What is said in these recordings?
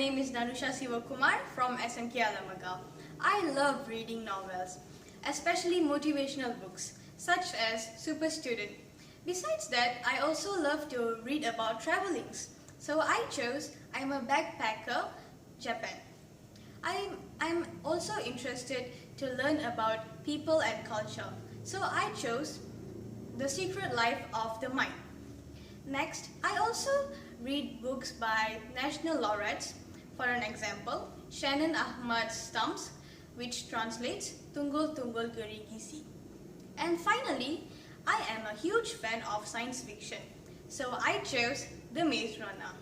name is Danusha Siva Kumar from SMBI. I love reading novels, especially motivational books such as Super Student. Besides that, I also love to read about travelings. So I chose I'm a Backpacker, Japan. I'm also interested to learn about people and culture. So I chose The Secret Life of the Mind. Next, I also read books by national laureates. For an example, Shannon Ahmad Stumps, which translates Tunggul Tunggul Gerigisi. And finally, I am a huge fan of science fiction, so I chose The Maze Runner.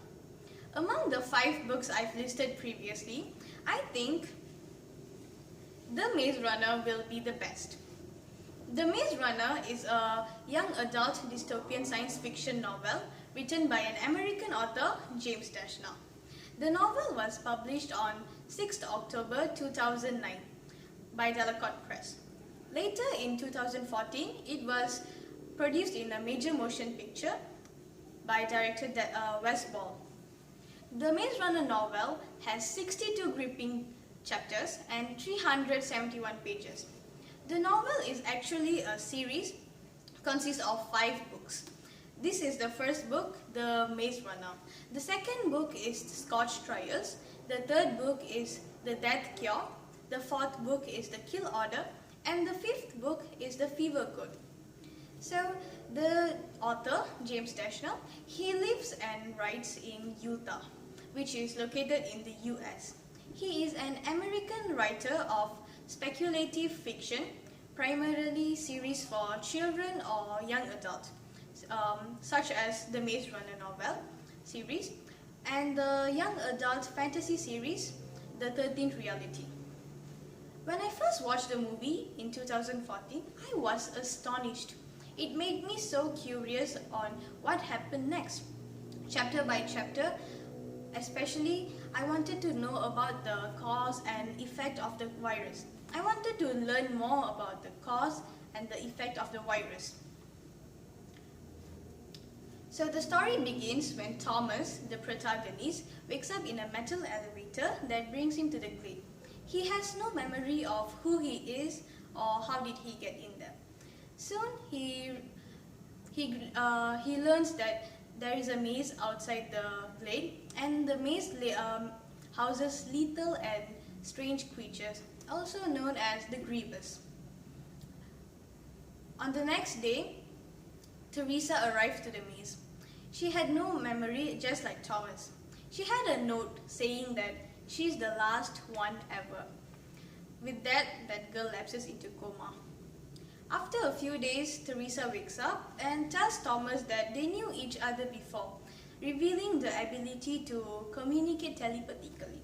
Among the 5 books I've listed previously, I think The Maze Runner will be the best. The Maze Runner is a young adult dystopian science fiction novel written by an American author, James Dashner. The novel was published on 6th October 2009 by Delacorte Press. Later in 2014, it was produced in a major motion picture by director Wes Ball. The Maze Runner novel has 62 gripping chapters and 371 pages. The novel is actually a series, consists of 5 books. This is the first book, The Maze Runner. The second book is Scotch Trials. The third book is The Death Cure. The 4th book is The Kill Order. And the 5th book is The Fever Code. So the author, James Dashner, he lives and writes in Utah, which is located in the US. He is an American writer of speculative fiction, primarily series for children or young adults, such as the Maze Runner novel series and the young adult fantasy series, The 13th Reality. When I first watched the movie in 2014, I was astonished. It made me so curious on what happened next. Chapter by chapter, especially, I wanted to know about the cause and effect of the virus. I wanted to learn more about the cause and the effect of the virus. So the story begins when Thomas, the protagonist, wakes up in a metal elevator that brings him to the glade. He has no memory of who he is or how did he get in there. Soon he learns that there is a maze outside the glade, and the maze houses lethal and strange creatures, also known as the Grievous. On the next day, Teresa arrived to the maze. She had no memory, just like Thomas. She had a note saying that she's the last one ever. With that girl lapses into coma. After a few days, Teresa wakes up and tells Thomas that they knew each other before, revealing the ability to communicate telepathically.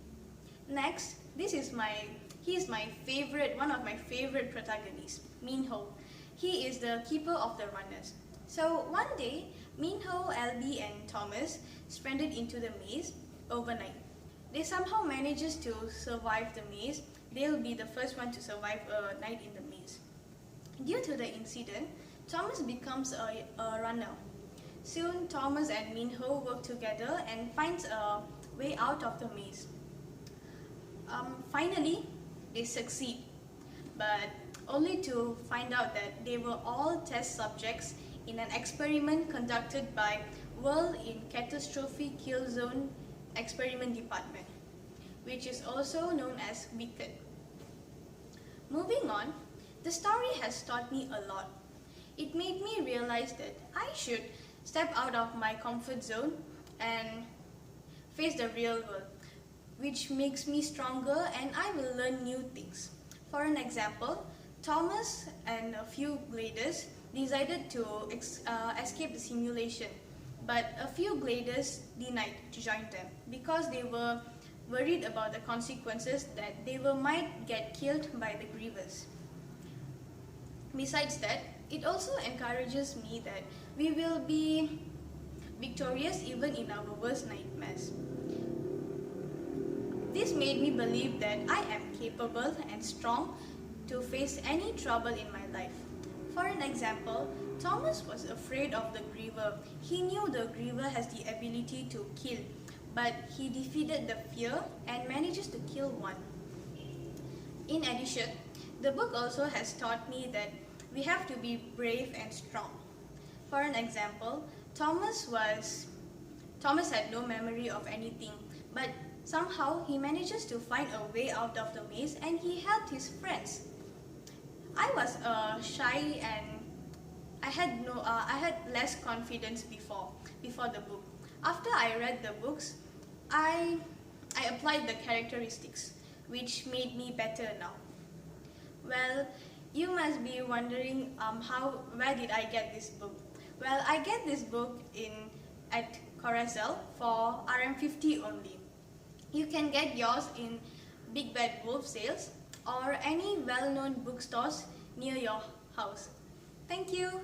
Next, he is one of my favorite protagonists, Minho. He is the keeper of the runners. So one day, Minho, Albie and Thomas stranded into the maze overnight. They somehow manages to survive the maze. They'll be the first one to survive a night in the maze. Due to the incident, Thomas becomes a runner. Soon, Thomas and Minho work together and finds a way out of the maze. Finally, they succeed, but only to find out that they were all test subjects in an experiment conducted by World in Catastrophe Kill Zone Experiment Department, which is also known as WICKED. Moving on, the story has taught me a lot. It made me realize that I should step out of my comfort zone and face the real world, which makes me stronger and I will learn new things. For an example, Thomas and a few gladers decided to escape the simulation, but a few gladers denied to join them because they were worried about the consequences that they might get killed by the Grievous. Besides that, it also encourages me that we will be victorious even in our worst nightmares. This made me believe that I am capable and strong to face any trouble in my life. For an example, Thomas was afraid of the Griever. He knew the Griever has the ability to kill, but he defeated the fear and manages to kill one. In addition, the book also has taught me that we have to be brave and strong. For an example, Thomas had no memory of anything, but somehow he manages to find a way out of the maze and he helped his friends. I was shy and I had less confidence before the book. After I read the books, I applied the characteristics, which made me better now. Well, you must be wondering where did I get this book? Well, I get this book at Carousel for RM50 only. You can get yours in Big Bad Wolf sales or any well-known bookstores near your house. Thank you.